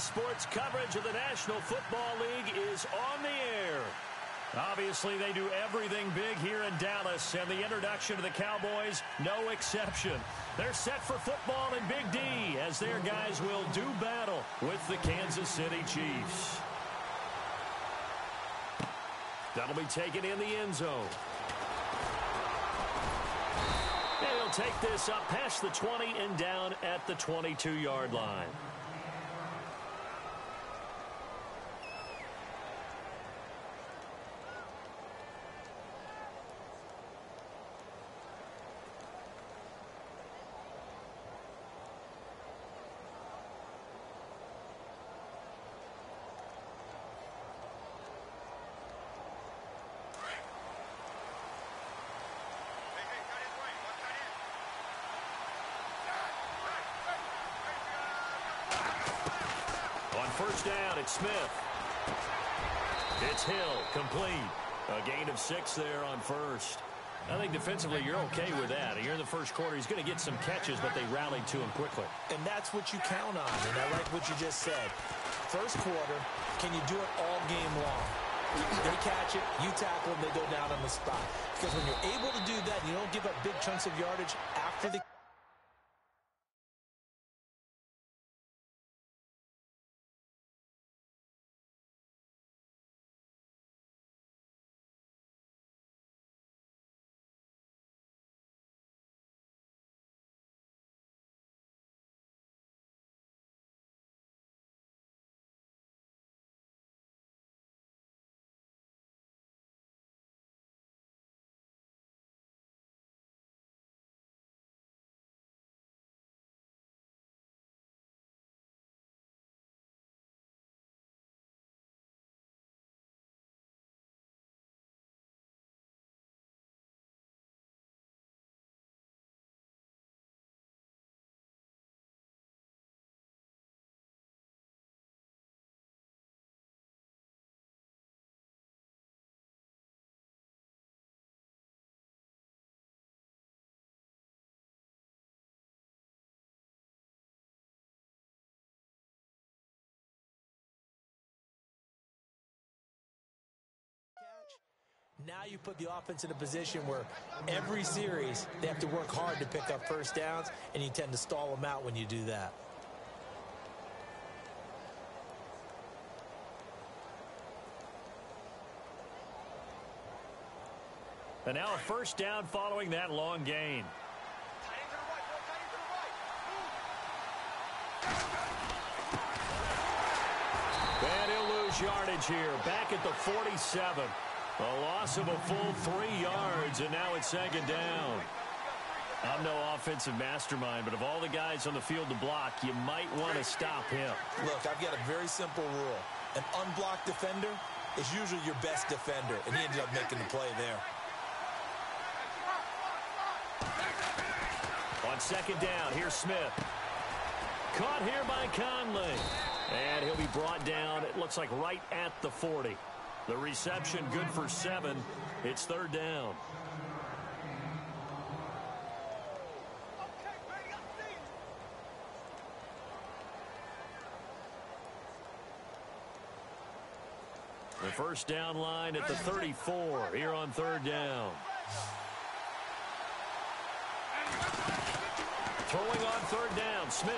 Sports coverage of the National Football League is on the air. Obviously, they do everything big here in Dallas, and the introduction to the Cowboys, no exception. They're set for football in Big D as their guys will do battle with the Kansas City Chiefs. That'll be taken in the end zone. And he'll take this up past the 20 and down at the 22-yard line. First down, it's Smith. It's Hill, complete. A gain of 6 there on first. I think defensively you're okay with that. Here in the first quarter, he's going to get some catches, but they rallied to him quickly. And that's what you count on, and I like what you just said. First quarter, can you do it all game long? They catch it, you tackle them, they go down on the spot. Because when you're able to do that, you don't give up big chunks of yardage after the Now you put the offense in a position where every series they have to work hard to pick up first downs, and you tend to stall them out when you do that. And now a first down following that long gain. And he'll lose yardage here. Back at the 47. A loss of a full 3 yards, and now it's second down. I'm no offensive mastermind, but of all the guys on the field to block, you might want to stop him. Look, I've got a very simple rule. An unblocked defender is usually your best defender, and he ended up making the play there. On second down, here's Smith. Caught here by Conley. And he'll be brought down, it looks like right at the 40. The reception good for 7. It's third down. The first down line at the 34 here on third down. Throwing on third down, Smith.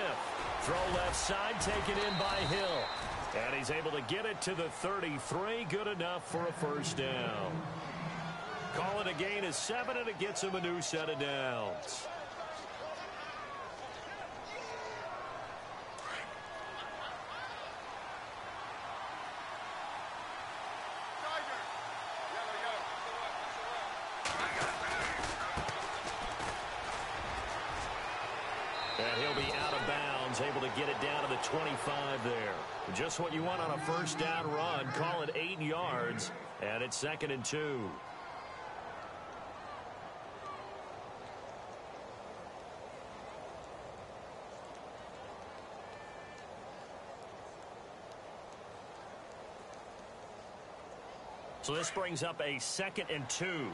Throw left side, taken in by Hill. And he's able to get it to the 33. Good enough for a first down. Call it a gain of 7, and it gets him a new set of downs. And he'll be out of bounds, able to get it down to the 25 there. Just what you want on a first down run. Call it 8 yards, and it's 2nd and 2. So this brings up a 2nd and 2.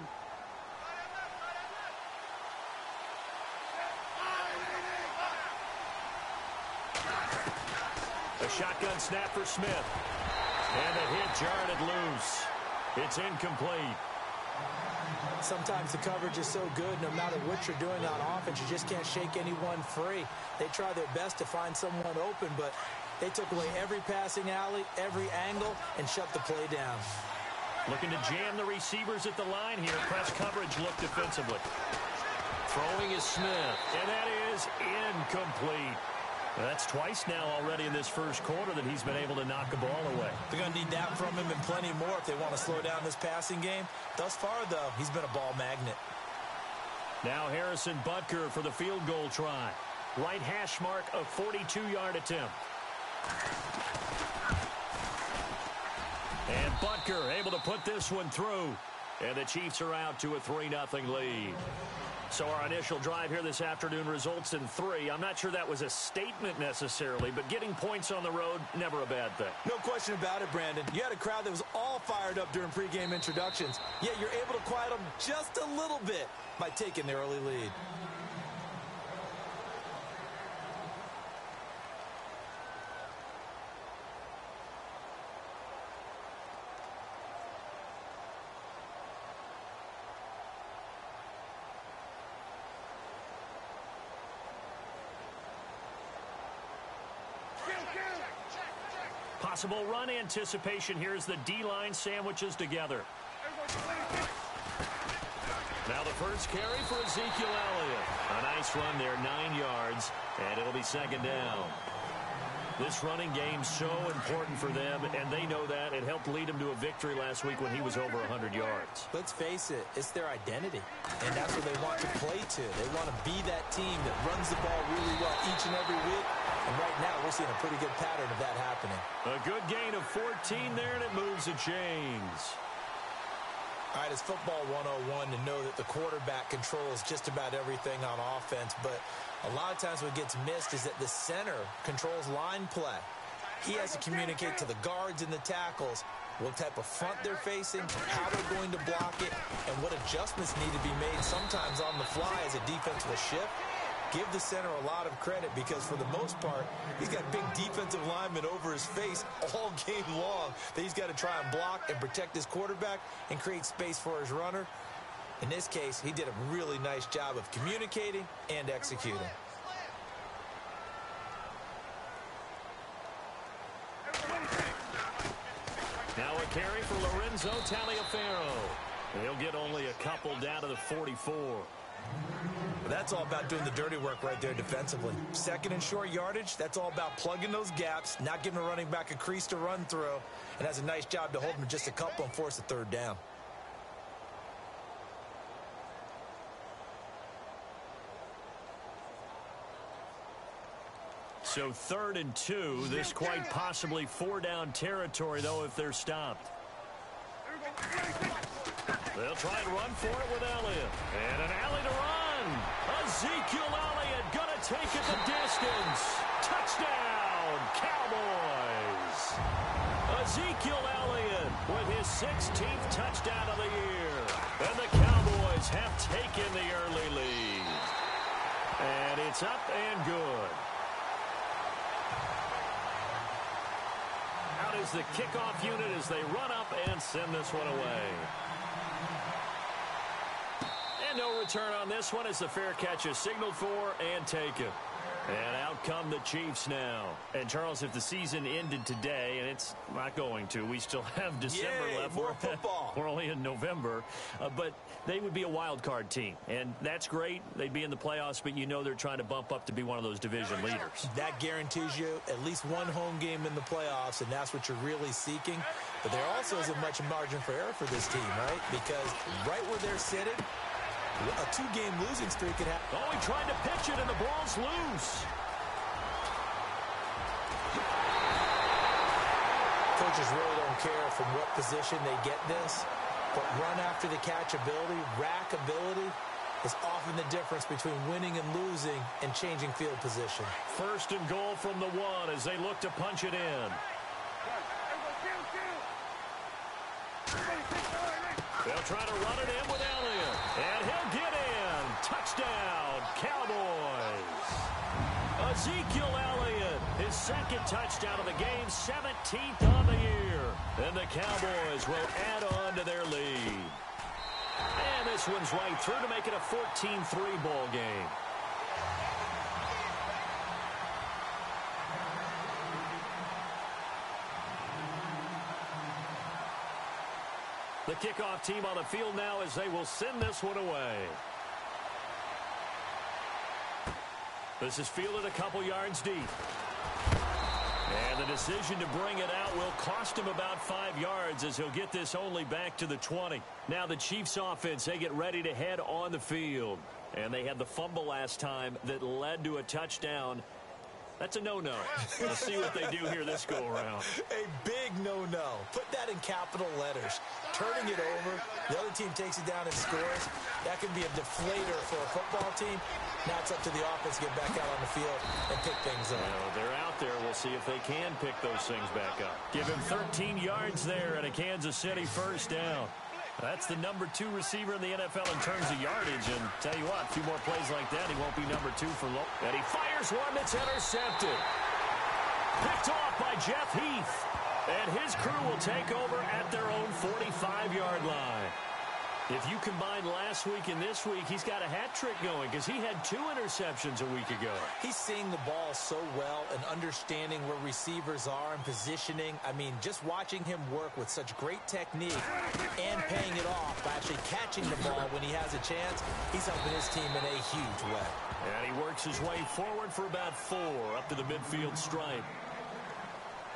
A shotgun snap for Smith. And the hit jarred it loose. It's incomplete. Sometimes the coverage is so good, no matter what you're doing on offense, you just can't shake anyone free. They try their best to find someone open, but they took away every passing alley, every angle, and shut the play down. Looking to jam the receivers at the line here. Press coverage look defensively. Throwing is Smith, and that is incomplete. That's twice now already in this first quarter that he's been able to knock a ball away. They're going to need that from him and plenty more if they want to slow down this passing game. Thus far, though, he's been a ball magnet. Now Harrison Butker for the field goal try. Right hash mark, a 42-yard attempt. And Butker able to put this one through. And the Chiefs are out to a 3-0 lead. So our initial drive here this afternoon results in 3. I'm not sure that was a statement necessarily, but getting points on the road, never a bad thing. No question about it, Brandon. You had a crowd that was all fired up during pregame introductions, yet you're able to quiet them just a little bit by taking the early lead. Possible run anticipation here as the D-line sandwiches together. Now the first carry for Ezekiel Elliott. A nice run there, 9 yards, and it'll be second down. This running game so important for them, and they know that. It helped lead them to a victory last week when he was over 100 yards. Let's face it, it's their identity, and that's what they want to play to. They want to be that team that runs the ball really well each and every week, and right now we're seeing a pretty good pattern of that happening. A good gain of 14 there, and it moves the chains. All right, it's football 101 to know that the quarterback controls just about everything on offense, but a lot of times what gets missed is that the center controls line play. He has to communicate to the guards and the tackles what type of front they're facing, how they're going to block it, and what adjustments need to be made sometimes on the fly as a defense will shift. Give the center a lot of credit because for the most part, he's got big defensive linemen over his face all game long that he's got to try and block and protect his quarterback and create space for his runner. In this case, he did a really nice job of communicating and executing. Now a carry for Lorenzo Taliaferro. He'll get only a couple down to the 44. That's all about doing the dirty work right there defensively. Second and short yardage, that's all about plugging those gaps, not giving a running back a crease to run through, and has a nice job to hold him just a couple and force a third down. So 3rd and 2, this quite possibly 4-down territory, though, if they're stopped. They'll try and run for it with Elliott. And an alley to run. Ezekiel Elliott going to take it the distance. Touchdown, Cowboys. Ezekiel Elliott with his 16th touchdown of the year. And the Cowboys have taken the early lead. And it's up and good. Out is the kickoff unit as they run up and send this one away. And no return on this one as the fair catch is signaled for and taken. And out come the Chiefs now. And, Charles, if the season ended today, and it's not going to, we still have December left. More football. We're only in November. But they would be a wild card team. And that's great. They'd be in the playoffs, but you know they're trying to bump up to be one of those division leaders. That guarantees you at least one home game in the playoffs, and that's what you're really seeking. But there also isn't much margin for error for this team, right? Because right where they're sitting, a 2-game losing streak could happen. Oh, he tried to pitch it, and the ball's loose. Coaches really don't care from what position they get this, but run after the catch ability, rack ability, is often the difference between winning and losing and changing field position. 1st and goal from the 1 as they look to punch it in. They'll try to run it in with Elliott. And he'll get in. Touchdown, Cowboys. Ezekiel Elliott His second touchdown of the game, 17th on the year. And the Cowboys will add on to their lead. And this one's right through to make it a 14-3 ball game. The kickoff team on the field now as they will send this one away. This is fielded a couple yards deep. And the decision to bring it out will cost him about 5 yards as he'll get this only back to the 20. Now the Chiefs offense, they get ready to head on the field. And they had the fumble last time that led to a touchdown. That's a no-no. We'll see what they do here this go-around. A big no-no. Put that in capital letters. Turning it over, the other team takes it down and scores. That can be a deflator for a football team. Now it's up to the offense to get back out on the field and pick things up. Well, they're out there. We'll see if they can pick those things back up. Give him 13 yards there and a Kansas City first down. That's the number 2 receiver in the NFL in terms of yardage. And tell you what, a few more plays like that, he won't be number 2 for long. And he fires one that's intercepted. Picked off by Jeff Heath. And his crew will take over at their own 45-yard line. If you combine last week and this week, he's got a hat trick going because he had 2 interceptions a week ago. He's seeing the ball so well and understanding where receivers are and positioning. I mean, just watching him work with such great technique and paying it off by actually catching the ball when he has a chance, he's helping his team in a huge way. And he works his way forward for about 4 up to the midfield stripe.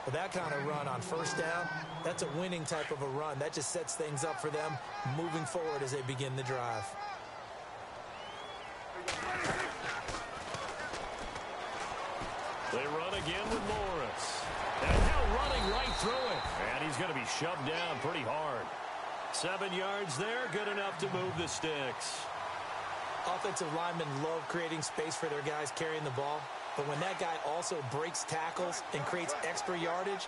With that kind of run on first down, that's a winning type of a run. That just sets things up for them moving forward as they begin the drive. They run again with Morris. And now running right through it. And he's going to be shoved down pretty hard. 7 yards there, good enough to move the sticks. Offensive linemen love creating space for their guys carrying the ball. But when that guy also breaks tackles and creates extra yardage,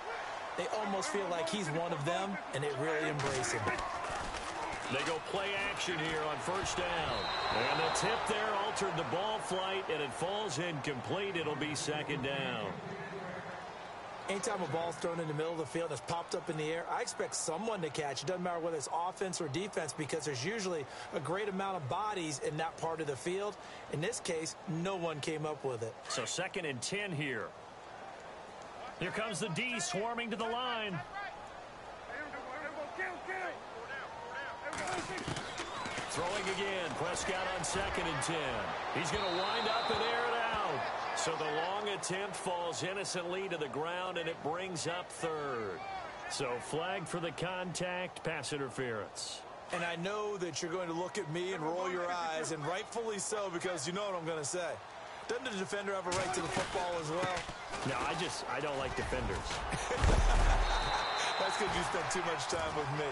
they almost feel like he's one of them, and they really embrace him. They go play action here on first down. And the tip there altered the ball flight, and it falls incomplete. It'll be second down. Anytime a ball's thrown in the middle of the field that's popped up in the air, I expect someone to catch. It doesn't matter whether it's offense or defense because there's usually a great amount of bodies in that part of the field. In this case, no one came up with it. So 2nd and 10 here. Here comes the D swarming to the line. Throwing again. Prescott on 2nd and 10. He's going to wind up and air it out. So the long attempt falls innocently to the ground, and it brings up 3rd. So flag for the contact, pass interference. And I know that you're going to look at me and roll your eyes, and rightfully so, because you know what I'm going to say. Doesn't the defender have a right to the football as well? No, I don't like defenders. That's because you spent too much time with me.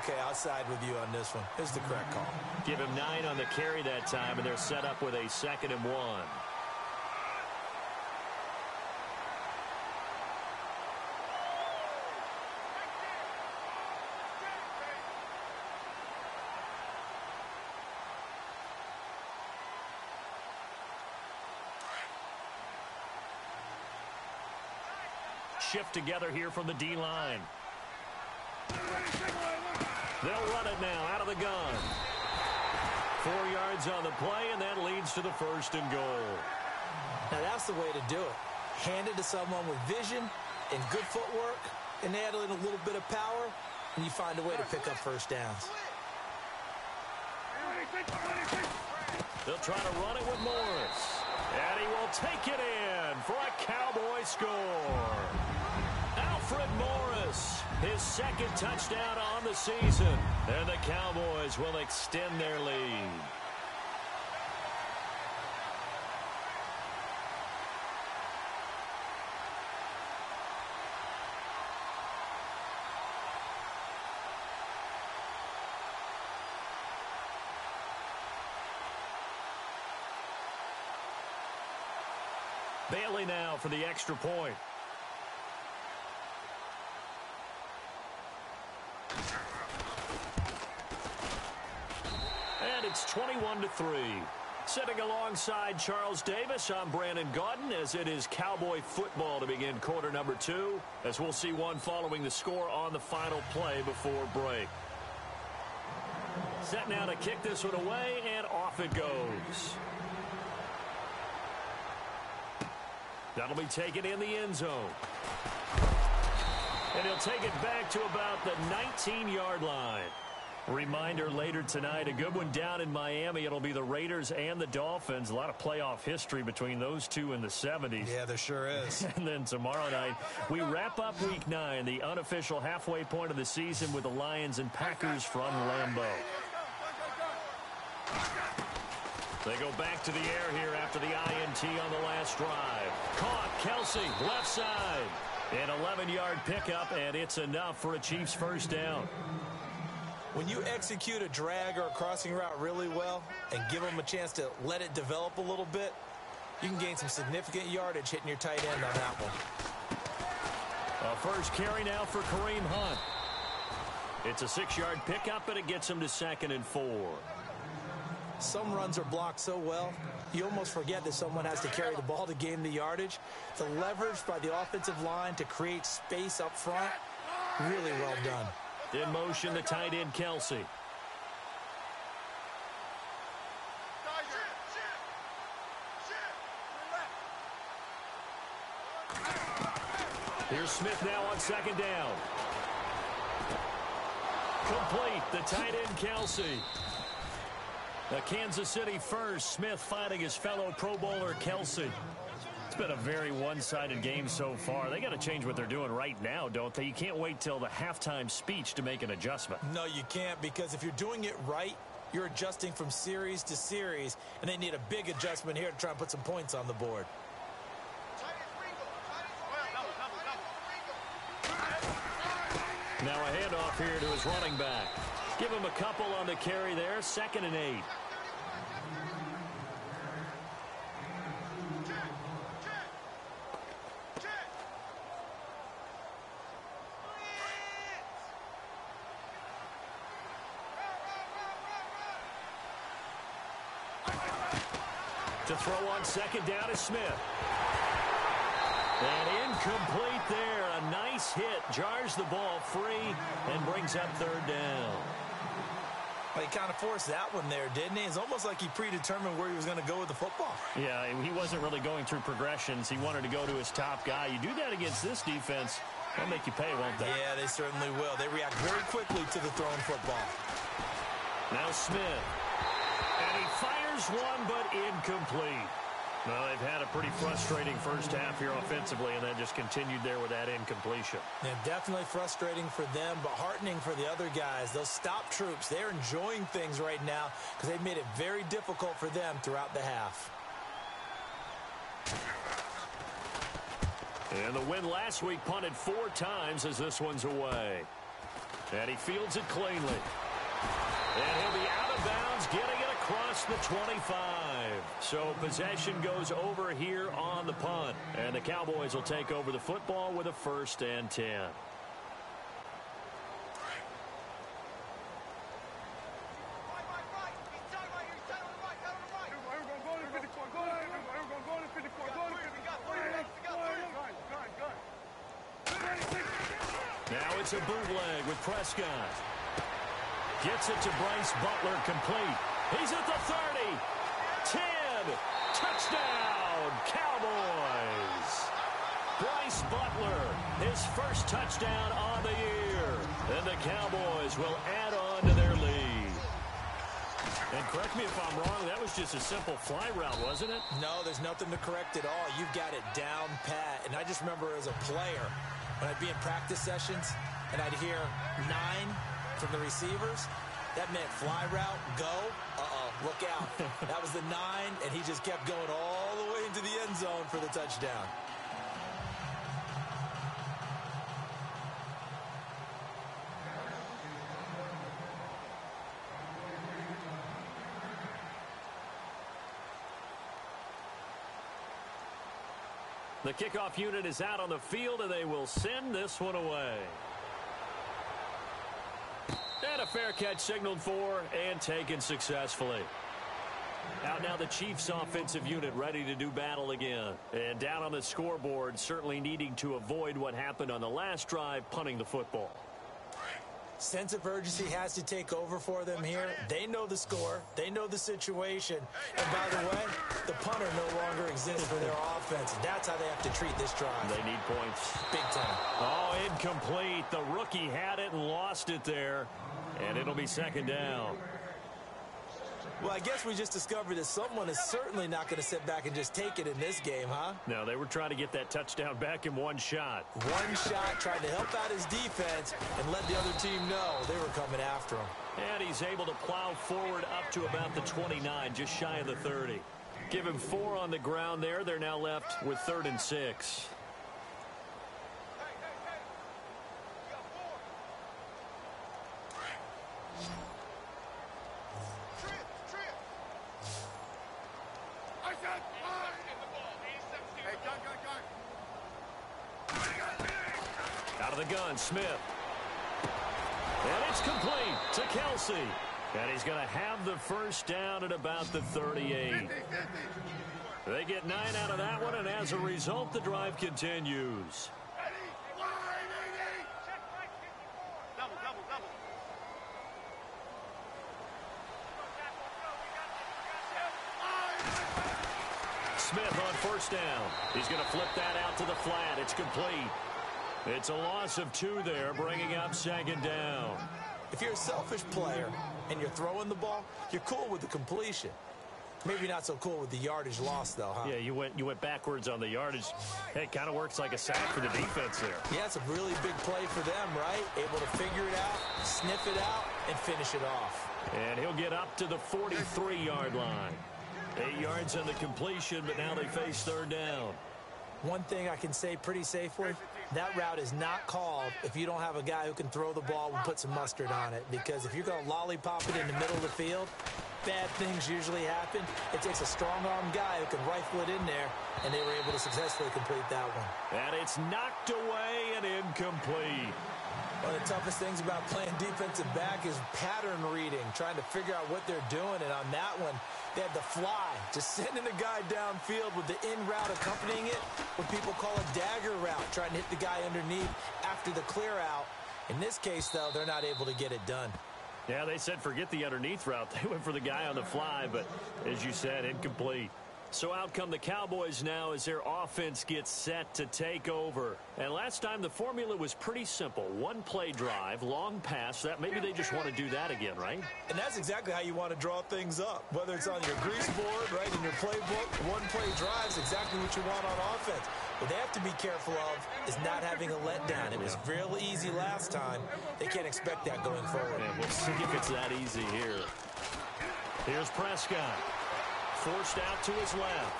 Okay, I'll side with you on this one. This is the correct call. Give him 9 on the carry that time, and they're set up with a 2nd and 1. Shift together here from the D-line. They'll run it now out of the gun. 4 yards on the play, and that leads to the 1st and goal. Now that's the way to do it. Hand it to someone with vision and good footwork, and add in a little bit of power, and you find a way to pick up first downs. They'll try to run it with Morris. And he will take it in for a Cowboy score. Alfred Morris, his 2nd touchdown on the season. And the Cowboys will extend their lead. Bailey now for the extra point. And it's 21-3. Sitting alongside Charles Davis, I'm Brandon Gaudin, as it is Cowboy football to begin quarter number 2, as we'll see one following the score on the final play before break. Set now to kick this one away, and off it goes. That'll be taken in the end zone. And he'll take it back to about the 19-yard line. Reminder later tonight, a good one down in Miami. It'll be the Raiders and the Dolphins. A lot of playoff history between those two in the 70s. Yeah, there sure is. And then tomorrow night, we wrap up Week 9, the unofficial halfway point of the season with the Lions and Packers from Lambeau. They go back to the air here after the INT on the last drive. Caught, Kelsey, left side. An 11-yard pickup, and it's enough for a Chiefs first down. When you execute a drag or a crossing route really well and give them a chance to let it develop a little bit, you can gain some significant yardage hitting your tight end on that one. A first carry now for Kareem Hunt. It's a 6-yard pickup, and it gets him to 2nd and 4. Some runs are blocked so well, you almost forget that someone has to carry the ball to gain the yardage. The leverage by the offensive line to create space up front, really well done. In motion, the tight end, Kelsey. Here's Smith now on 2nd down. Complete, the tight end, Kelsey. The Kansas City first, Smith finding his fellow Pro Bowler, Kelsey. It's been a very one-sided game so far. They got to change what they're doing right now, don't they? You can't wait till the halftime speech to make an adjustment. No, you can't, because if you're doing it right, you're adjusting from series to series, and they need a big adjustment here to try and put some points on the board. Now a handoff here to his running back. Give him a couple on the carry there, 2nd and 8. To throw on 2nd down is Smith. And incomplete there. A nice hit. Jars the ball free and brings up 3rd down. Well, he kind of forced that one there, didn't he? It's almost like he predetermined where he was going to go with the football. Yeah, he wasn't really going through progressions. He wanted to go to his top guy. You do that against this defense, they'll make you pay, won't they? Yeah, they certainly will. They react very quickly to the thrown football. Now Smith. And he fires one, but incomplete. Well, they've had a pretty frustrating first half here offensively, and then just continued there with that incompletion. Yeah, definitely frustrating for them, but heartening for the other guys. Those stop troops, they're enjoying things right now because they've made it very difficult for them throughout the half. And the win last week punted 4 times as this one's away. And he fields it cleanly. And he'll be out of bounds, getting it across the 25. So possession goes over here on the punt. And the Cowboys will take over the football with a 1st and 10. Now it's a bootleg with Prescott. Gets it to Bryce Butler, complete. He's at the 30. 10. Touchdown, Cowboys. Bryce Butler, his first touchdown on the year. And the Cowboys will add on to their lead. And correct me if I'm wrong, that was just a simple fly route, wasn't it? No, there's nothing to correct at all. You've got it down pat. And I just remember as a player, when I'd be in practice sessions and I'd hear 9 from the receivers, that meant fly route, go, look out. That was the 9, and he just kept going all the way into the end zone for the touchdown. The kickoff unit is out on the field, and they will send this one away. And a fair catch signaled for and taken successfully. Out now the Chiefs offensive unit ready to do battle again. And down on the scoreboard, certainly needing to avoid what happened on the last drive, punting the football. Sense of urgency has to take over for them here. They know the score. They know the situation. And by the way, the punter no longer exists for their offense. That's how they have to treat this drive. They need points. Big time. Oh, incomplete. The rookie had it and lost it there. And it'll be second down. Well, I guess we just discovered that someone is certainly not going to sit back and just take it in this game, huh? No, they were trying to get that touchdown back in one shot. One shot, trying to help out his defense and let the other team know they were coming after him. And he's able to plow forward up to about the 29, just shy of the 30. Give him 4 on the ground there. They're now left with 3rd and 6. Out of the gun, Smith. And it's complete to Kelsey. And he's going to have the first down at about the 38. They get 9 out of that one, and as a result, the drive continues. Smith on first down. He's going to flip that out to the flat. It's complete. It's a loss of 2 there, bringing up second down. If you're a selfish player and you're throwing the ball, you're cool with the completion. Maybe not so cool with the yardage loss, though, huh? Yeah, you went backwards on the yardage. Hey, it kind of works like a sack for the defense there. Yeah, it's a really big play for them, right? Able to figure it out, sniff it out, and finish it off. And he'll get up to the 43-yard line. 8 yards on the completion, but now they face 3rd down. One thing I can say pretty safely, that route is not called if you don't have a guy who can throw the ball and put some mustard on it. Because if you're going to lollipop it in the middle of the field, bad things usually happen. It takes a strong-arm guy who can rifle it in there, and they were able to successfully complete that one. And it's knocked away and incomplete. One of the toughest things about playing defensive back is pattern reading, trying to figure out what they're doing. And on that one, they had the fly, just sending the guy downfield with the in route accompanying it, what people call a dagger route, trying to hit the guy underneath after the clear out. In this case, though, they're not able to get it done. Yeah, they said forget the underneath route. They went for the guy on the fly, but as you said, incomplete. So out come the Cowboys now as their offense gets set to take over. And last time the formula was pretty simple. One play drive, long pass. That maybe they just want to do that again, right? And that's exactly how you want to draw things up. Whether it's on your grease board, right, in your playbook, one play drive is exactly what you want on offense. What they have to be careful of is not having a letdown. It was real easy last time. They can't expect that going forward. Yeah, we'll see if it's that easy here. Here's Prescott. Forced out to his left.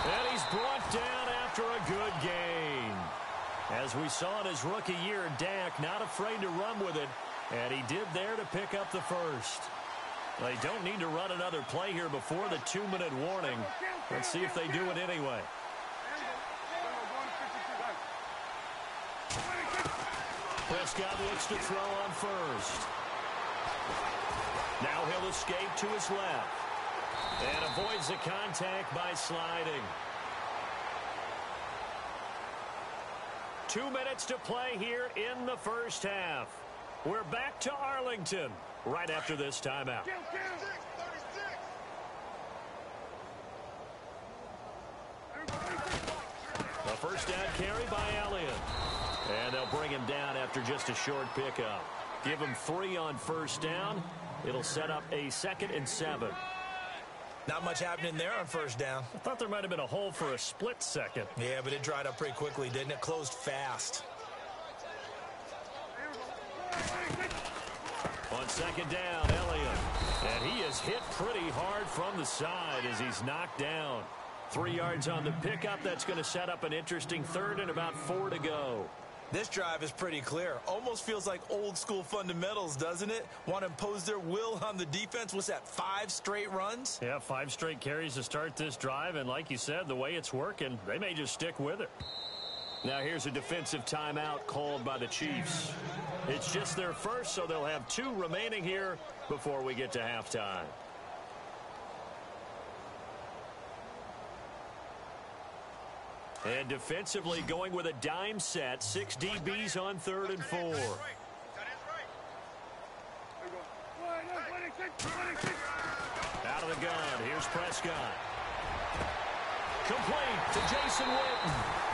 And he's brought down after a good gain. As we saw in his rookie year, Dak not afraid to run with it. And he did there to pick up the first. They don't need to run another play here before the 2-minute warning. Let's see if they do it anyway. Prescott looks to throw on first. Now he'll escape to his left. And avoids the contact by sliding. 2 minutes to play here in the first half. We're back to Arlington right after this timeout. A first down carry by Elliott. And they'll bring him down after just a short pickup. Give him 3 on first down. It'll set up a 2nd and 7. Not much happening there on first down. I thought there might have been a hole for a split second. Yeah, but it dried up pretty quickly, didn't it? Closed fast. On second down, Elliott. And he is hit pretty hard from the side as he's knocked down. 3 yards on the pickup. That's going to set up an interesting 3rd and about 4 to go. This drive is pretty clear. Almost feels like old school fundamentals, doesn't it? Want to impose their will on the defense. What's that, 5 straight runs? Yeah, 5 straight carries to start this drive. And like you said, the way it's working, they may just stick with it. Now here's a defensive timeout called by the Chiefs. It's just their first, so they'll have 2 remaining here before we get to halftime. And defensively going with a dime set. 6 DBs on 3rd and 4. Out of the gun. Here's Prescott. Complete to Jason Witten.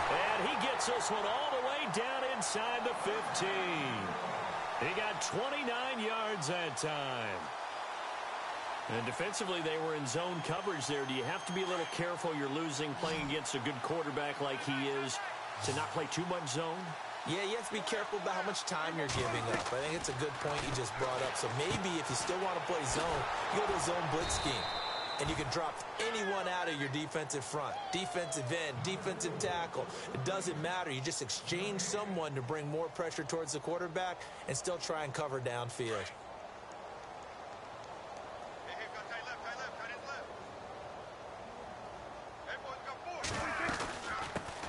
And he gets this one all the way down inside the 15. He got 29 yards that time. And defensively, they were in zone coverage there. Do you have to be a little careful? You're losing playing against a good quarterback like he is to not play too much zone? Yeah, you have to be careful about how much time you're giving up. I think it's a good point you just brought up. So maybe if you still want to play zone, you go to a zone blitz scheme. And you can drop anyone out of your defensive front. Defensive end, defensive tackle. It doesn't matter. You just exchange someone to bring more pressure towards the quarterback and still try and cover downfield.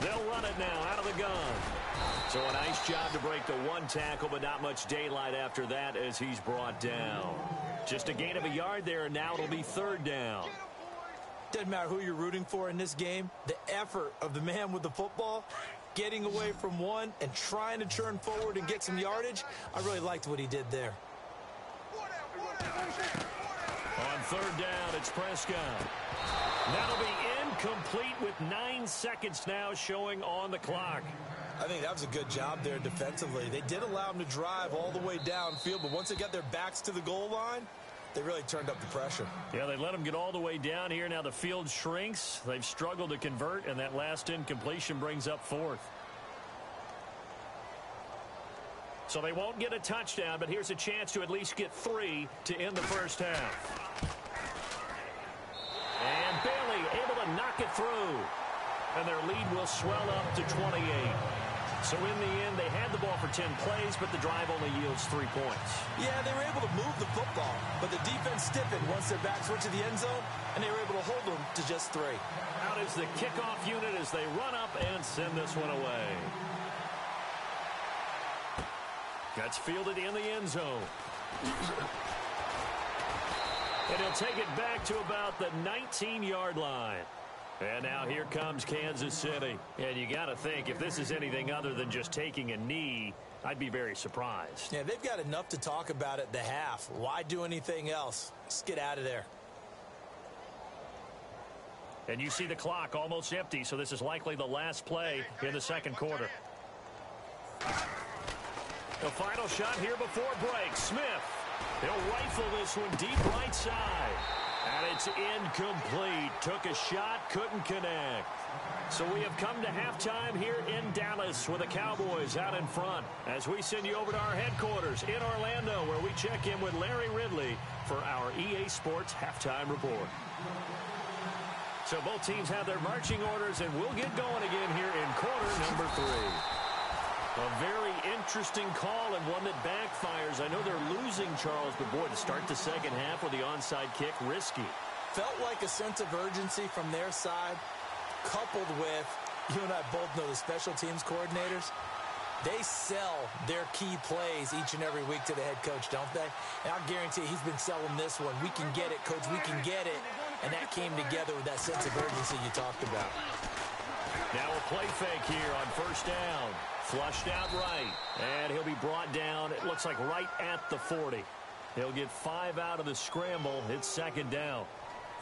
They'll run it now out of the gun. So a nice job to break the one tackle, but not much daylight after that as he's brought down. Just a gain of a yard there, and now it'll be 3rd down. Doesn't matter who you're rooting for in this game. The effort of the man with the football, getting away from one and trying to turn forward and get some yardage, I really liked what he did there. On 3rd down, it's Prescott. That'll be incomplete with 9 seconds now showing on the clock. I think that was a good job there defensively. They did allow them to drive all the way downfield, but once they got their backs to the goal line, they really turned up the pressure. Yeah, they let them get all the way down here. Now the field shrinks. They've struggled to convert, and that last incompletion brings up 4th. So they won't get a touchdown, but here's a chance to at least get 3 to end the first half. And Bailey able to knock it through. And their lead will swell up to 28. So in the end, they had the ball for 10 plays, but the drive only yields 3 points. Yeah, they were able to move the football, but the defense stiffened once their backs went to the end zone, and they were able to hold them to just 3. Out is the kickoff unit as they run up and send this one away. Gets fielded in the end zone. And he'll take it back to about the 19-yard line. And now here comes Kansas City. And you got to think, if this is anything other than just taking a knee, I'd be very surprised. Yeah, they've got enough to talk about at the half. Why do anything else? Just get out of there. And you see the clock almost empty, so this is likely the last play in the second quarter. The final shot here before break. Smith, he'll rifle this one deep right side. And it's incomplete. Took a shot, couldn't connect. So we have come to halftime here in Dallas with the Cowboys out in front as we send you over to our headquarters in Orlando where we check in with Larry Ridley for our EA Sports Halftime Report. So both teams have their marching orders, and we'll get going again here in quarter number 3. A very interesting call and one that backfires. I know they're losing, Charles, but boy, to start the second half with the onside kick, risky. Felt like a sense of urgency from their side, coupled with, you and I both know the special teams coordinators. They sell their key plays each and every week to the head coach, don't they? And I'll guarantee he's been selling this one. We can get it, coach, we can get it. And that came together with that sense of urgency you talked about. Now a play fake here on first down. Flushed out right. And he'll be brought down, it looks like right at the 40. He'll get 5 out of the scramble. It's second down.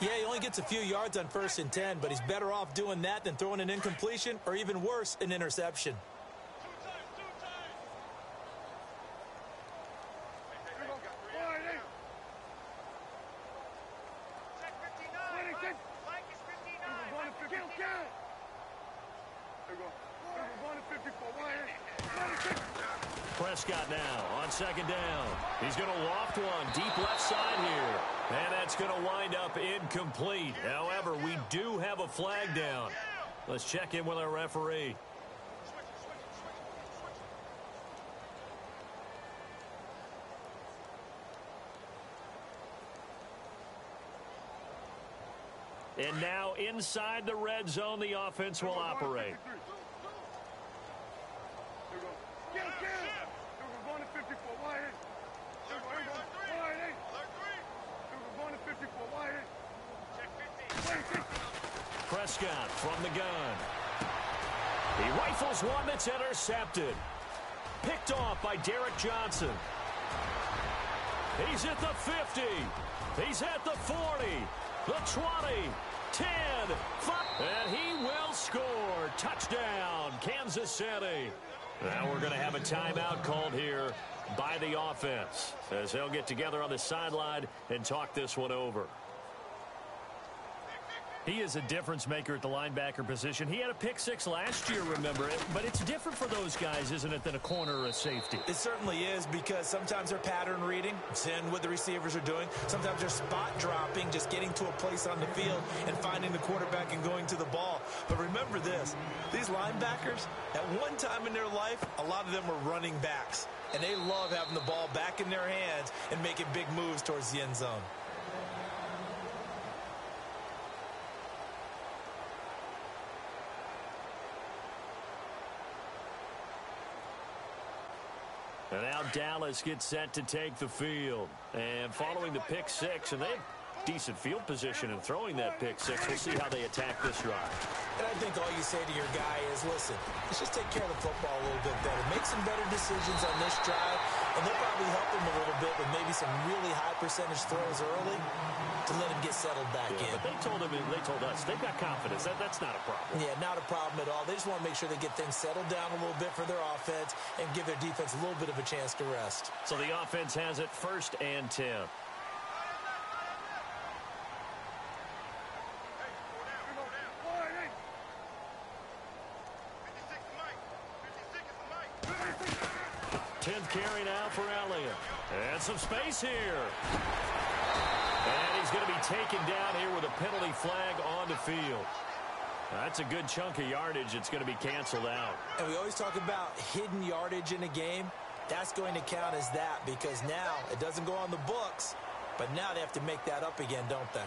Yeah, he only gets a few yards on 1st and 10, but he's better off doing that than throwing an incompletion or even worse, an interception. Prescott now on second down. He's going to loft one deep left side here. And that's going to wind up incomplete. However, we do have a flag down. Let's check in with our referee. And now inside the red zone, the offense will operate. Prescott from the gun. He rifles one that's intercepted. Picked off by Derek Johnson. He's at the 50. He's at the 40. The 20. 10. 5. And he will score. Touchdown, Kansas City. Now we're going to have a timeout called here by the offense as they'll get together on the sideline and talk this one over. He is a difference maker at the linebacker position. He had a pick six last year, remember it. But it's different for those guys, isn't it, than a corner or a safety? It certainly is, because sometimes they're pattern reading, seeing what the receivers are doing. Sometimes they're spot dropping, just getting to a place on the field and finding the quarterback and going to the ball. But remember this, these linebackers, at one time in their life, a lot of them were running backs. And they love having the ball back in their hands and making big moves towards the end zone. And now Dallas gets set to take the field. And following the pick six, and they have decent field position in throwing that pick six. We'll see how they attack this drive. And I think all you say to your guy is, listen, let's just take care of the football a little bit better. Make some better decisions on this drive, and they'll probably help him a little bit with maybe some really high percentage throws early to let him get settled back in. But they told us they've got confidence. That's not a problem. Yeah, not a problem at all. They just want to make sure they get things settled down a little bit for their offense and give their defense a little bit of a chance to rest. So the offense has it 1st and 10. Carry now for Elliott. And some space here. And he's going to be taken down here with a penalty flag on the field. That's a good chunk of yardage. It's going to be canceled out. And we always talk about hidden yardage in a game. That's going to count as that, because now it doesn't go on the books, but now they have to make that up again, don't they?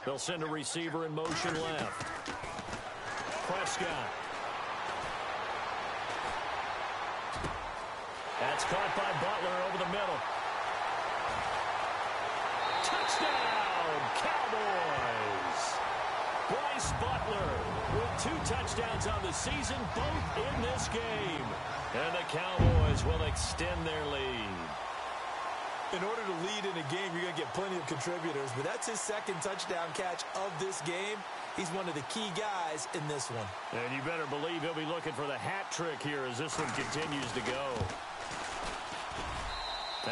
They'll send a receiver in motion left. Prescott. That's caught by Butler over the middle. Touchdown, Cowboys! Bryce Butler with 2 touchdowns on the season, both in this game. And the Cowboys will extend their lead. In order to lead in a game, you're going to get plenty of contributors, but that's his 2nd touchdown catch of this game. He's one of the key guys in this one. And you better believe he'll be looking for the hat trick here as this one continues to go.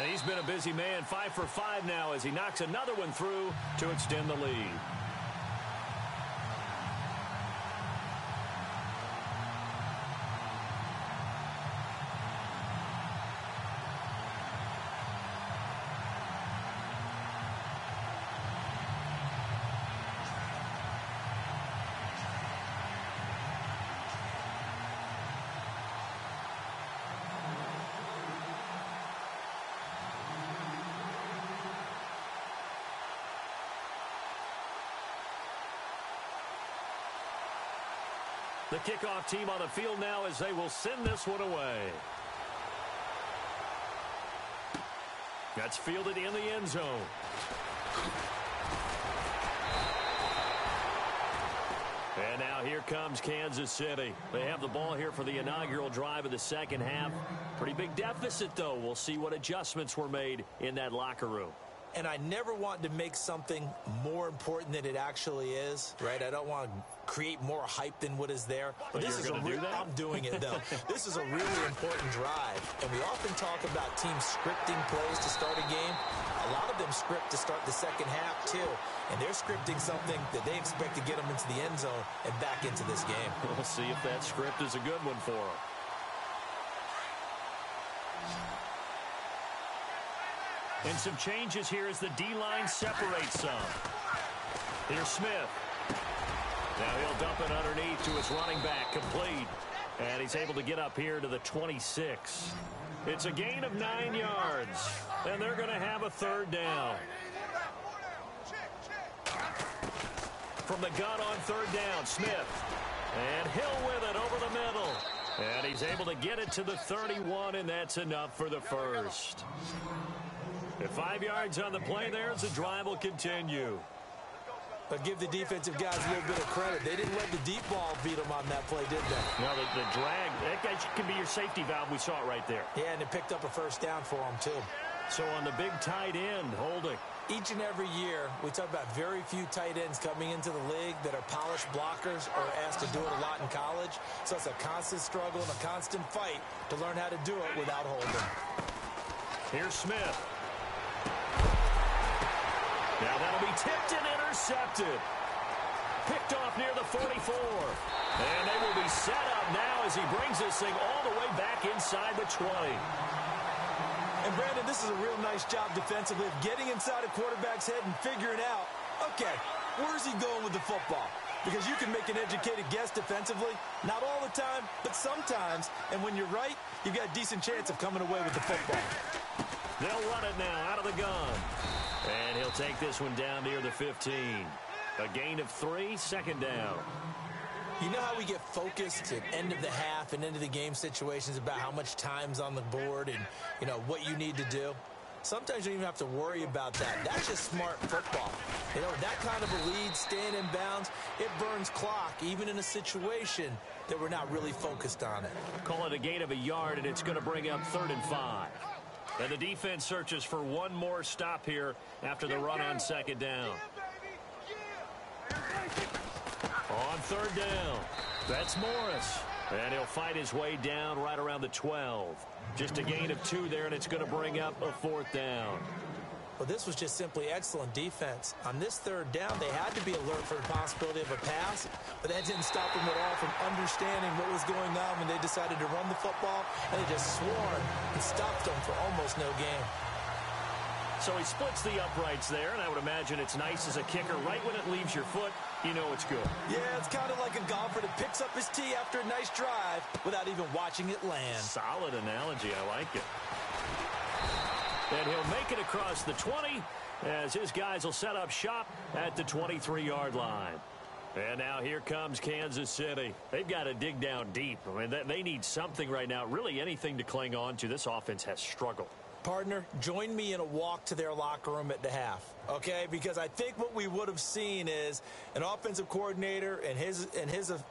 And he's been a busy man, 5 for 5 now as he knocks another one through to extend the lead. The kickoff team on the field now as they will send this one away. That's fielded in the end zone. And now here comes Kansas City. They have the ball here for the inaugural drive of the second half. Pretty big deficit, though. We'll see what adjustments were made in that locker room. And I never want to make something more important than it actually is, right? I don't want to create more hype than what is there. But this is I'm doing it, though. This is a really important drive. And we often talk about teams scripting plays to start a game. A lot of them script to start the second half, too. And they're scripting something that they expect to get them into the end zone and back into this game. We'll see if that script is a good one for them. And some changes here as the D-line separates some. Here's Smith. Now he'll dump it underneath to his running back, complete. And he's able to get up here to the 26. It's a gain of 9 yards. And they're going to have a 3rd down. From the gun on 3rd down, Smith. And Hill with it over the middle. And he's able to get it to the 31, and that's enough for the first. At 5 yards on the play there as the drive will continue. But give the defensive guys a little bit of credit. They didn't let the deep ball beat them on that play, did they? No, the drag, that guy can be your safety valve. We saw it right there. Yeah, and it picked up a first down for them, too. So on the big tight end, holding. Each and every year, we talk about very few tight ends coming into the league that are polished blockers or asked to do it a lot in college. So it's a constant struggle and a constant fight to learn how to do it without holding. Here's Smith. Now that'll be tipped and intercepted. Picked off near the 44. And they will be set up now as he brings this thing all the way back inside the 20. And, Brandon, this is a real nice job defensively of getting inside a quarterback's head and figuring out, okay, where's he going with the football? Because you can make an educated guess defensively, not all the time, but sometimes. And when you're right, you've got a decent chance of coming away with the football. They'll run it now out of the gun. And he'll take this one down near the 15. A gain of 3, second down. You know how we get focused at end of the half and into the game situations about how much time's on the board and, you know, what you need to do? Sometimes you don't even have to worry about that. That's just smart football. You know, that kind of a lead, staying in bounds, it burns clock, even in a situation that we're not really focused on it. Call it a gain of a yard, and it's going to bring up 3rd and 5. And the defense searches for one more stop here after the run on second down. On 3rd down, that's Morris. And he'll fight his way down right around the 12. Just a gain of 2 there, and it's going to bring up a 4th down. Well, this was just simply excellent defense. On this 3rd down, they had to be alert for the possibility of a pass, but that didn't stop them at all from understanding what was going on when they decided to run the football, and they just swarmed and stopped them for almost no gain. So he splits the uprights there, and I would imagine it's nice as a kicker. Right when it leaves your foot, you know it's good. Yeah, it's kind of like a golfer that picks up his tee after a nice drive without even watching it land. Solid analogy. I like it. And he'll make it across the 20 as his guys will set up shop at the 23-yard line. And now here comes Kansas City. They've got to dig down deep. I mean, they need something right now, really anything to cling on to. This offense has struggled. Partner, join me in a walk to their locker room at the half, okay? Because I think what we would have seen is an offensive coordinator and his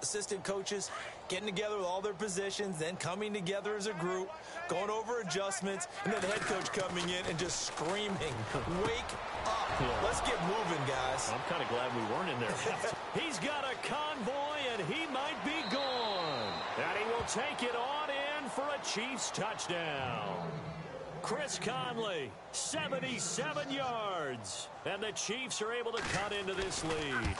assistant coaches getting together with all their positions, then coming together as a group, going over adjustments, and then the head coach coming in and just screaming, wake up. Yeah. Let's get moving, guys. I'm kind of glad we weren't in there. He's got a convoy, and he might be gone. And he will take it on in for a Chiefs touchdown. Chris Conley, 77 yards. And the Chiefs are able to cut into this lead.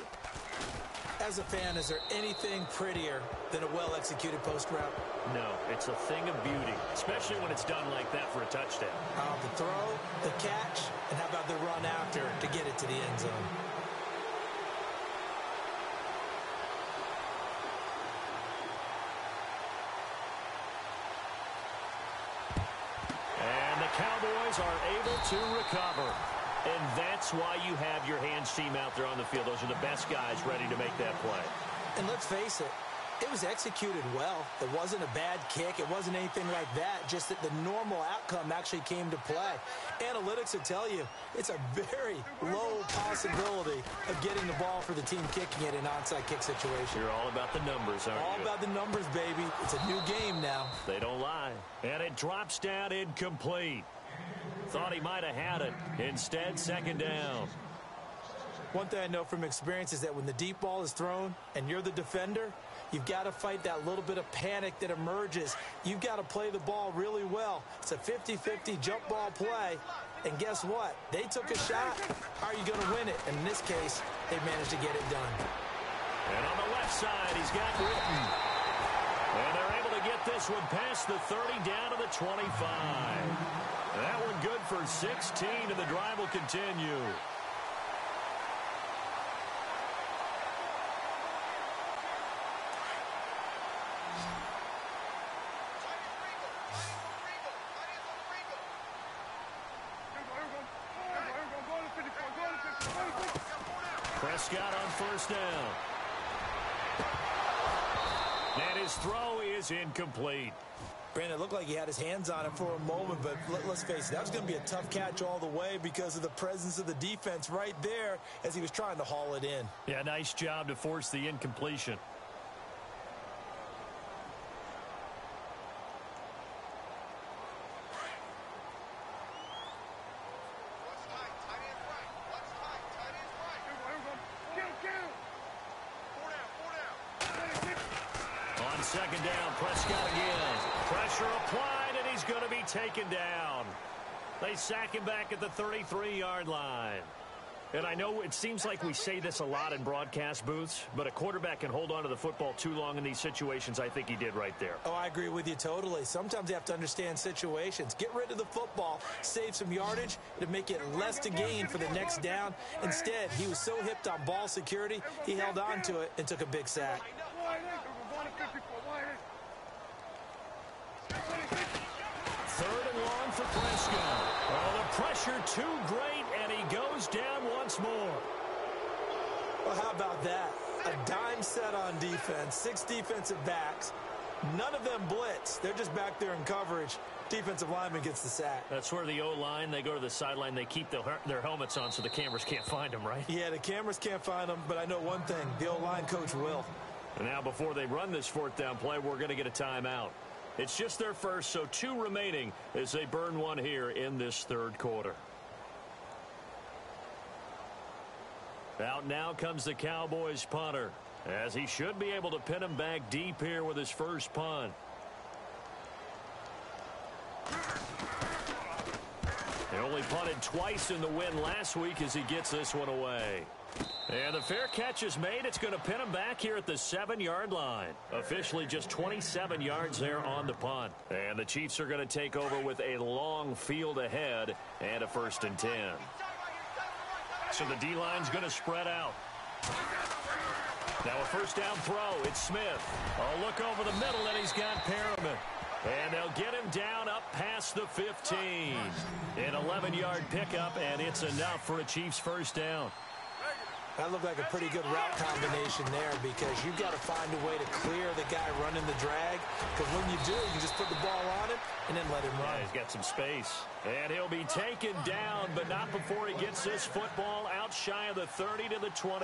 As a fan, is there anything prettier than a well-executed post route? No, it's a thing of beauty, especially when it's done like that for a touchdown. The throw, the catch, and how about the run after to get it to the end zone? Cowboys are able to recover. And that's why you have your hands team out there on the field. Those are the best guys ready to make that play. And let's face it, it was executed well. It wasn't a bad kick. It wasn't anything like that. Just that the normal outcome actually came to play. Analytics will tell you it's a very low possibility of getting the ball for the team kicking it in an onside kick situation. You're all about the numbers, aren't you? All about the numbers, baby. It's a new game now. They don't lie. And it drops down incomplete. Thought he might have had it. Instead, second down. One thing I know from experience is that when the deep ball is thrown and you're the defender, you've got to fight that little bit of panic that emerges. You've got to play the ball really well. It's a 50-50 jump ball play. And guess what? They took a shot. How are you going to win it? And in this case, they managed to get it done. And on the left side, he's got Witten. And they're able to get this one past the 30 down to the 25. That one good for 16, and the drive will continue. Prescott on first down. And his throw is incomplete. Brandon, it looked like he had his hands on it for a moment, but let's face it, that was going to be a tough catch all the way because of the presence of the defense right there as he was trying to haul it in. Yeah, nice job to force the incompletion. On second down, Prescott again. Pressure applied, and he's going to be taken down. They sack him back at the 33-yard line. And I know it seems like we say this a lot in broadcast booths, but a quarterback can hold on to the football too long in these situations. I think he did right there. Oh, I agree with you totally. Sometimes you have to understand situations. Get rid of the football, save some yardage to make it less to gain for the next down. Instead, he was so hipped on ball security, he held on to it and took a big sack. Third and long for Prescott. Oh, the pressure too great, and he goes down once more. Well, how about that? A dime set on defense, 6 defensive backs. None of them blitz. They're just back there in coverage. Defensive lineman gets the sack. That's where the O-line, they go to the sideline, they keep their helmets on so the cameras can't find them, right? Yeah, the cameras can't find them, but I know one thing. The O-line coach will. And now before they run this fourth down play, we're going to get a timeout. It's just their first, so 2 remaining as they burn one here in this third quarter. Out now comes the Cowboys punter, as he should be able to pin him back deep here with his first punt. He only punted twice in the win last week as he gets this one away. And the fair catch is made. It's going to pin him back here at the 7-yard line. Officially just 27 yards there on the punt. And the Chiefs are going to take over with a long field ahead and a 1st and 10. So the D-line's going to spread out. Now a first down throw. It's Smith. Oh, look over the middle, and he's got Perriman. And they'll get him down up past the 15. An 11-yard pickup, and it's enough for a Chiefs first down. That looked like a pretty good route combination there because you've got to find a way to clear the guy running the drag. Because when you do, you just put the ball on him and then let him run. Yeah, he's got some space. And he'll be taken down, but not before he gets this football out shy of the 30 to the 29.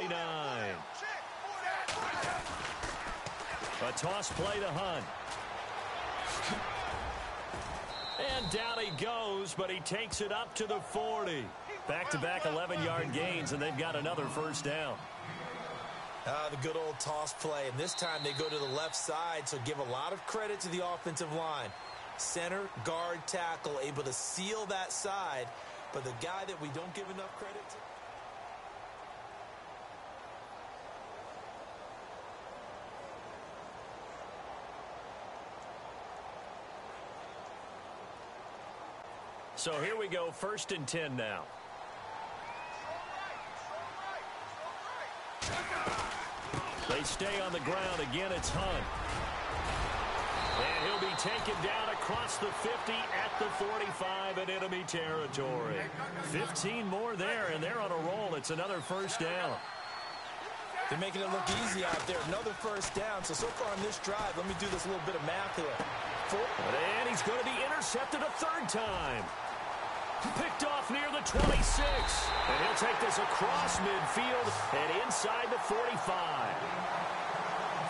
A toss play to Hunt. And down he goes, but he takes it up to the 40. Back-to-back 11-yard gains, and they've got another first down. The good old toss play, and this time they go to the left side, so give a lot of credit to the offensive line. Center, guard, tackle, able to seal that side, but the guy that we don't give enough credit to... So here we go, 1st and 10 now. They stay on the ground. Again, it's Hunt. And he'll be taken down across the 50 at the 45 in enemy territory. 15 more there, and they're on a roll. It's another first down. They're making it look easy out there. Another first down. So far on this drive, let me do this little bit of math here. And he's going to be intercepted a 3rd time. Picked off near the 26. And he'll take this across midfield and inside the 45.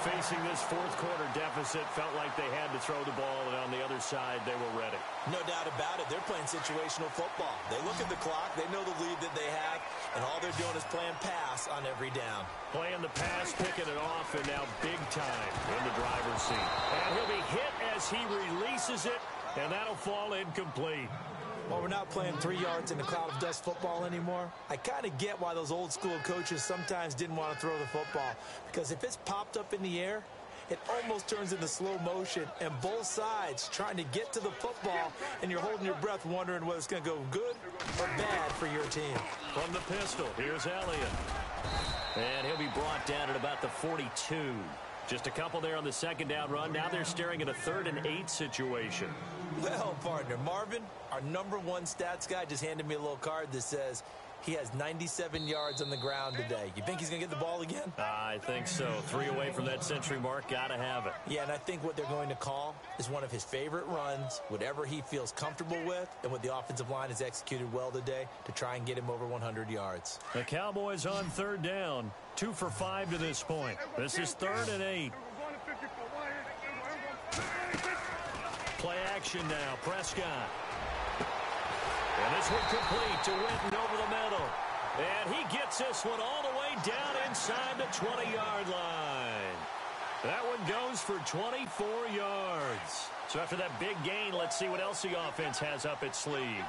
Facing this fourth quarter deficit, felt like they had to throw the ball, and on the other side, they were ready. No doubt about it. They're playing situational football. They look at the clock. They know the lead that they have, and all they're doing is playing pass on every down. Playing the pass, picking it off, and now big time in the driver's seat. And he'll be hit as he releases it, and that'll fall incomplete. Well, we're not playing 3 yards in a cloud of dust football anymore. I kind of get why those old school coaches sometimes didn't want to throw the football. Because if it's popped up in the air, it almost turns into slow motion. And both sides trying to get to the football, and you're holding your breath wondering whether it's going to go good or bad for your team. From the pistol, here's Elliott. And he'll be brought down at about the 42. Just a couple there on the second down run. Now they're staring at a 3rd and 8 situation. Well, partner, Marvin, our #1 stats guy, just handed me a little card that says, He has 97 yards on the ground today. You think he's going to get the ball again? I think so. 3 away from that century mark. Got to have it. Yeah, and I think what they're going to call is one of his favorite runs, whatever he feels comfortable with, and what the offensive line has executed well today to try and get him over 100 yards. The Cowboys on 3rd down. 2 for 5 to this point. This is 3rd and 8. Play action now. Prescott. And this one complete to Witten over the middle. And he gets this one all the way down inside the 20-yard line. That one goes for 24 yards. So after that big gain, let's see what else the offense has up its sleeve.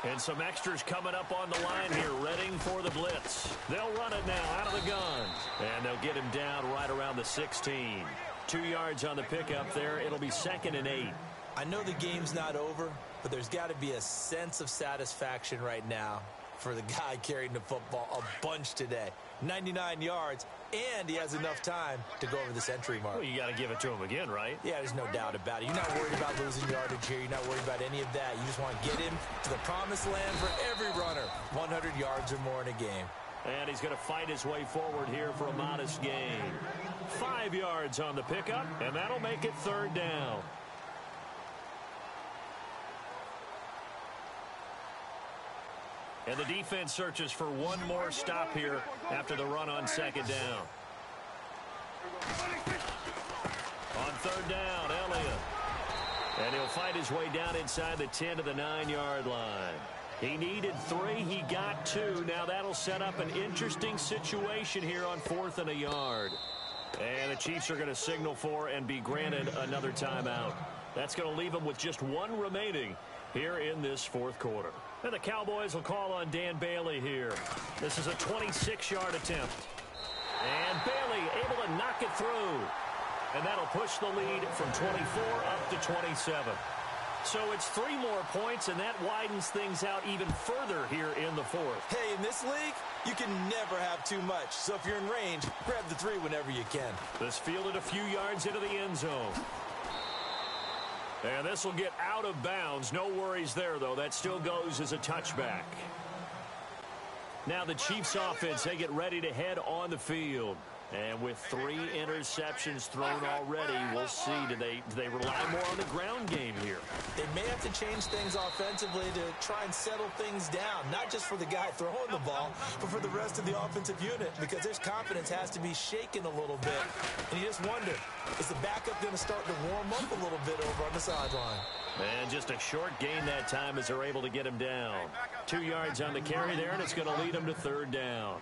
And some extras coming up on the line here, readying for the blitz. They'll run it now out of the gun. And they'll get him down right around the 16. 2 yards on the pickup there. It'll be 2nd and 8. I know the game's not over, but there's got to be a sense of satisfaction right now for the guy carrying the football a bunch today. 99 yards, and he has enough time to go over the century mark. Well, you got to give it to him again, right? Yeah, there's no doubt about it. You're not worried about losing yardage here. You're not worried about any of that. You just want to get him to the promised land for every runner. 100 yards or more in a game. And he's going to fight his way forward here for a modest gain. 5 yards on the pickup, and that'll make it 3rd down. And the defense searches for one more stop here after the run on 2nd down. On 3rd down, Elliott. And he'll fight his way down inside the 10 to the 9-yard line. He needed 3. He got 2. Now that'll set up an interesting situation here on 4th and a yard. And the Chiefs are going to signal for and be granted another timeout. That's going to leave them with just 1 remaining here in this 4th quarter. And the Cowboys will call on Dan Bailey here. This is a 26-yard attempt. And Bailey able to knock it through. And that'll push the lead from 24 up to 27. So it's 3 more points, and that widens things out even further here in the 4th. Hey, in this league, you can never have too much. So if you're in range, grab the 3 whenever you can. This fielded a few yards into the end zone. And this will get out of bounds. No worries there, though. That still goes as a touchback. Now the Chiefs offense, they get ready to head on the field. And with 3 interceptions thrown already, we'll see. Do they rely more on the ground game here? They may have to change things offensively to try and settle things down, not just for the guy throwing the ball, but for the rest of the offensive unit, because their confidence has to be shaken a little bit. And you just wonder, is the backup going to start to warm up a little bit over on the sideline? And just a short gain that time as they're able to get him down. 2 yards on the carry there, and it's going to lead him to 3rd down.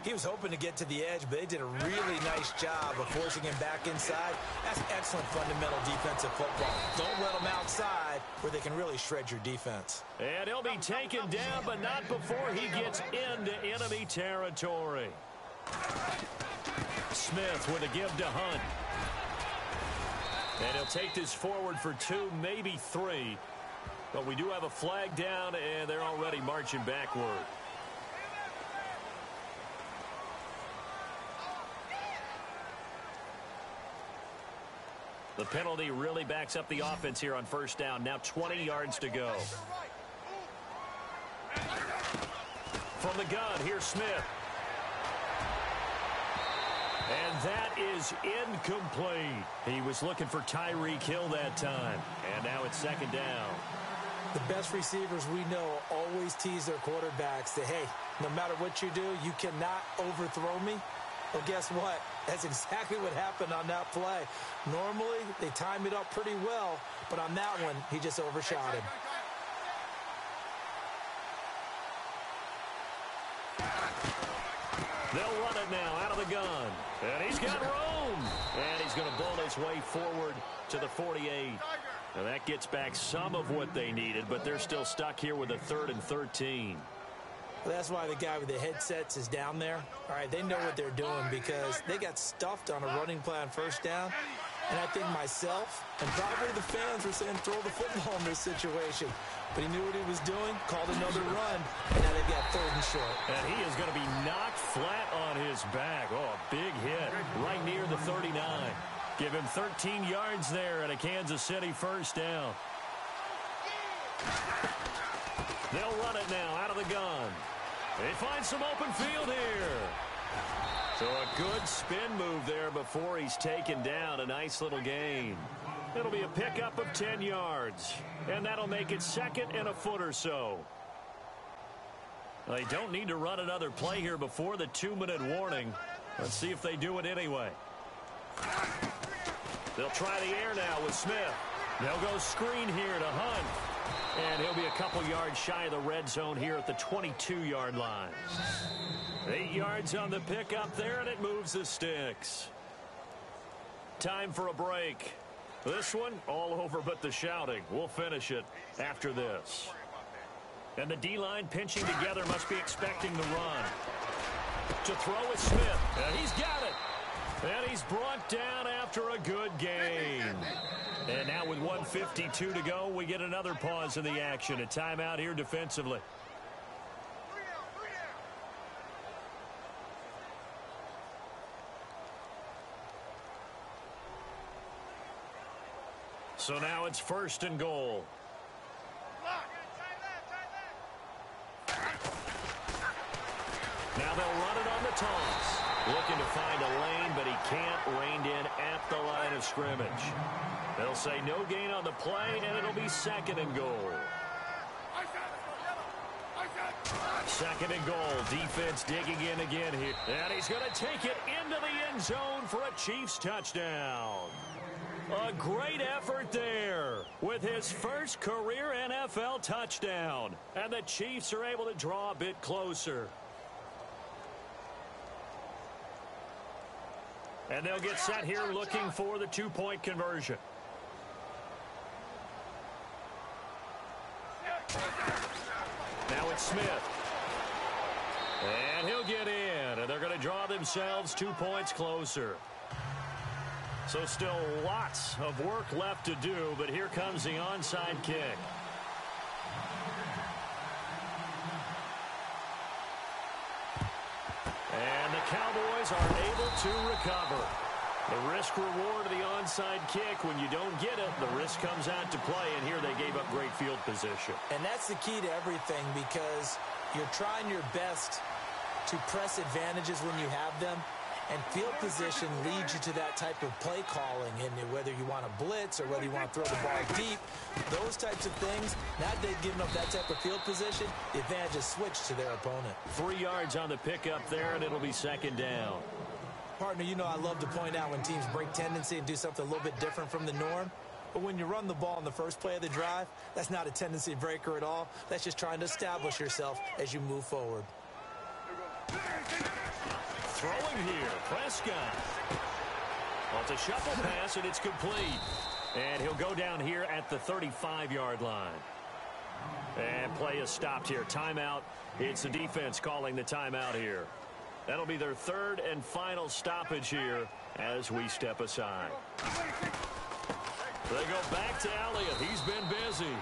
He was hoping to get to the edge, but they did a really nice job of forcing him back inside. That's excellent fundamental defensive football. Don't let him outside where they can really shred your defense. And he'll be taken down, but not before he gets into enemy territory. Smith with a give to Hunt. And he'll take this forward for 2, maybe 3. But we do have a flag down, and they're already marching backward. The penalty really backs up the offense here on 1st down. Now 20 yards to go. From the gun, here's Smith. And that is incomplete. He was looking for Tyreek Hill that time. And now it's 2nd down. The best receivers we know always tease their quarterbacks that, hey, no matter what you do, you cannot overthrow me. Well, guess what? That's exactly what happened on that play. Normally, they time it up pretty well, but on that one, he just overshot him. They'll run it now out of the gun. And he's got room. And he's going to bowl his way forward to the 48. And that gets back some of what they needed, but they're still stuck here with a 3rd and 13. Well, that's why the guy with the headsets is down there. All right, they know what they're doing because they got stuffed on a running play on 1st down. And I think myself and probably the fans were saying throw the football in this situation. But he knew what he was doing, called another run, and now they've got 3rd and short. And he is going to be knocked flat on his back. Oh, a big hit right near the 39. Give him 13 yards there at a Kansas City 1st down. They'll run it now out of the gun. They find some open field here. So a good spin move there before he's taken down. A nice little gain. It'll be a pickup of 10 yards. And that'll make it second and a foot or so. They don't need to run another play here before the 2-minute warning. Let's see if they do it anyway. They'll try the air now with Smith. They'll go screen here to Hunt. And he'll be a couple yards shy of the red zone here at the 22-yard line. 8 yards on the pickup there, and it moves the sticks. Time for a break. This one, all over but the shouting. We'll finish it after this. And the D-line pinching together must be expecting the run. To throw is Smith. And he's got it. And he's brought down after a good gain. And now with 1:52 to go, we get another pause in the action. A timeout here defensively. So now it's 1st and goal. Now they'll run it on the toss. Looking to find a lane, but he can't. Reined in at the line of scrimmage. They'll say no gain on the play, and it'll be 2nd and goal. 2nd and goal. Defense digging in again here. And he's going to take it into the end zone for a Chiefs touchdown. A great effort there with his first career NFL touchdown. And the Chiefs are able to draw a bit closer. And they'll get set here looking for the 2-point conversion. Now it's Smith. And he'll get in. And they're going to draw themselves 2 points closer. So still lots of work left to do, but here comes the onside kick. And the Cowboys are able to recover. The risk-reward of the onside kick, when you don't get it, the risk comes out to play, and here they gave up great field position. And that's the key to everything, because you're trying your best to press advantages when you have them. And field position leads you to that type of play calling, and whether you want to blitz or whether you want to throw the ball deep, those types of things, now that they've given up that type of field position, the advantage is switched to their opponent. 3 yards on the pickup there, and it'll be 2nd down. Partner, you know I love to point out when teams break tendency and do something a little bit different from the norm. But when you run the ball in the first play of the drive, that's not a tendency breaker at all. That's just trying to establish yourself as you move forward. Throwing here, Prescott. Well, it's a shuffle pass, and it's complete. And he'll go down here at the 35-yard line. And play is stopped here. Timeout. It's the defense calling the timeout here. That'll be their 3rd and final stoppage here as we step aside. They go back to Elliott. He's been busy.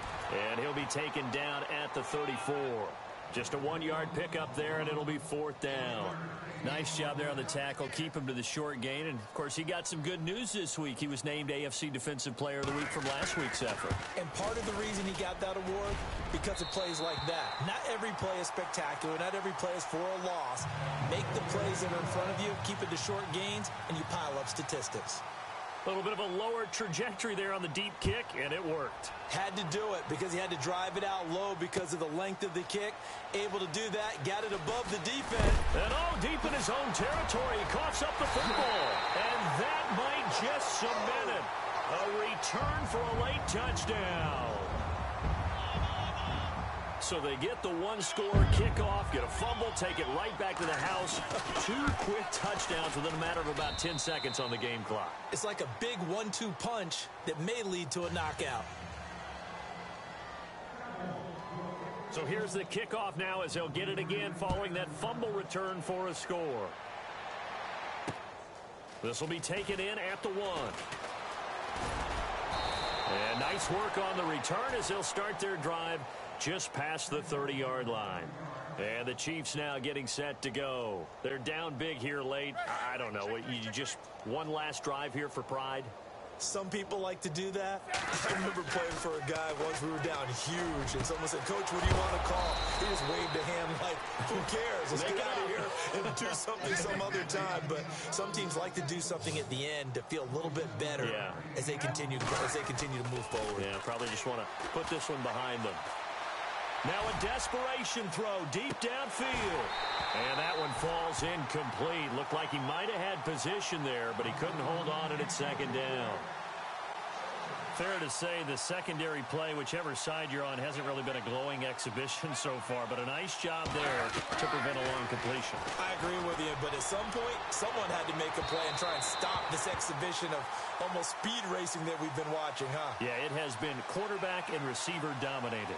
And he'll be taken down at the 34. Just a 1-yard pickup there, and it'll be 4th down. Nice job there on the tackle. Keep him to the short gain. And, of course, he got some good news this week. He was named AFC Defensive Player of the Week from last week's effort. And part of the reason he got that award, because of plays like that. Not every play is spectacular. Not every play is for a loss. Make the plays that are in front of you, keep it to short gains, and you pile up statistics. A little bit of a lower trajectory there on the deep kick, and it worked. Had to do it because he had to drive it out low because of the length of the kick. Able to do that, got it above the defense. And deep in his own territory, he coughs up the football. And that might just cement it. A return for a late touchdown. So they get the 1-score kickoff, get a fumble, take it right back to the house. 2 quick touchdowns within a matter of about 10 seconds on the game clock. It's like a big 1-2 punch that may lead to a knockout. So here's the kickoff now as they'll get it again following that fumble return for a score. This will be taken in at the 1. And nice work on the return as they'll start their drive just past the 30-yard line. And the Chiefs now getting set to go. They're down big here late. I don't know. You just one last drive here for pride? Some people like to do that. I remember playing for a guy once. We were down huge, and someone said, "Coach, what do you want to call?" He just waved a hand like, "Who cares? Let's get out of here and do something some other time." But some teams like to do something at the end to feel a little bit better as they continue to move forward. Yeah, probably just want to put this one behind them. Now a desperation throw deep downfield. And that one falls incomplete. Looked like he might have had position there, but he couldn't hold on at second down. Fair to say the secondary play, whichever side you're on, hasn't really been a glowing exhibition so far, but a nice job there to prevent a long completion. I agree with you, but at some point, someone had to make a play and try and stop this exhibition of almost speed racing that we've been watching, huh? Yeah, it has been quarterback and receiver dominated.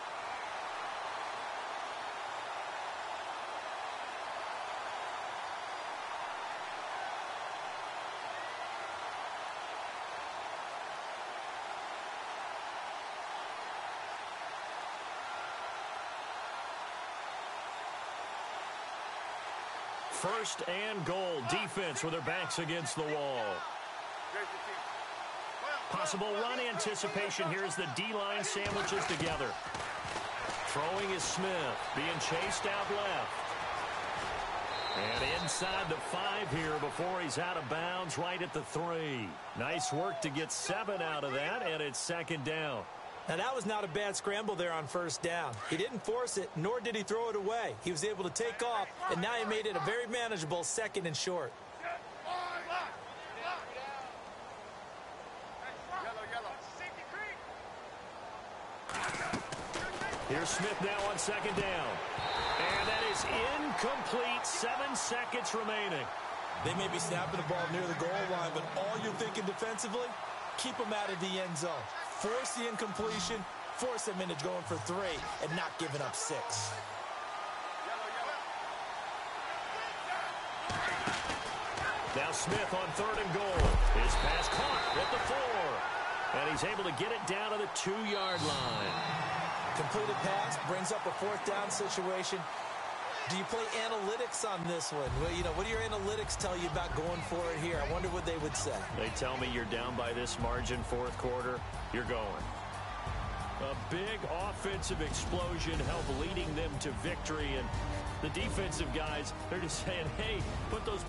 First and goal. Defense with their backs against the wall. Possible run anticipation here as the D-line sandwiches together. Throwing is Smith, being chased out left. And inside the 5 here before he's out of bounds right at the 3. Nice work to get 7 out of that, and it's second down. Now, that was not a bad scramble there on first down. He didn't force it, nor did he throw it away. He was able to take off, and now he made it a very manageable second and short. Here's Smith now on second down. And that is incomplete. 7 seconds remaining. They may be snapping the ball near the goal line, but all you're thinking defensively, keep them out of the end zone. Force the incompletion, force them into going for 3, and not giving up 6. Now Smith on third and goal. His pass caught at the 4. And he's able to get it down to the 2-yard line. Completed pass brings up a 4th down situation. Do you play analytics on this one? Well, you know, what do your analytics tell you about going for it here? I wonder what they would say. They tell me you're down by this margin, 4th quarter, you're going. A big offensive explosion helped leading them to victory, and the defensive guys, they're just saying, hey, put those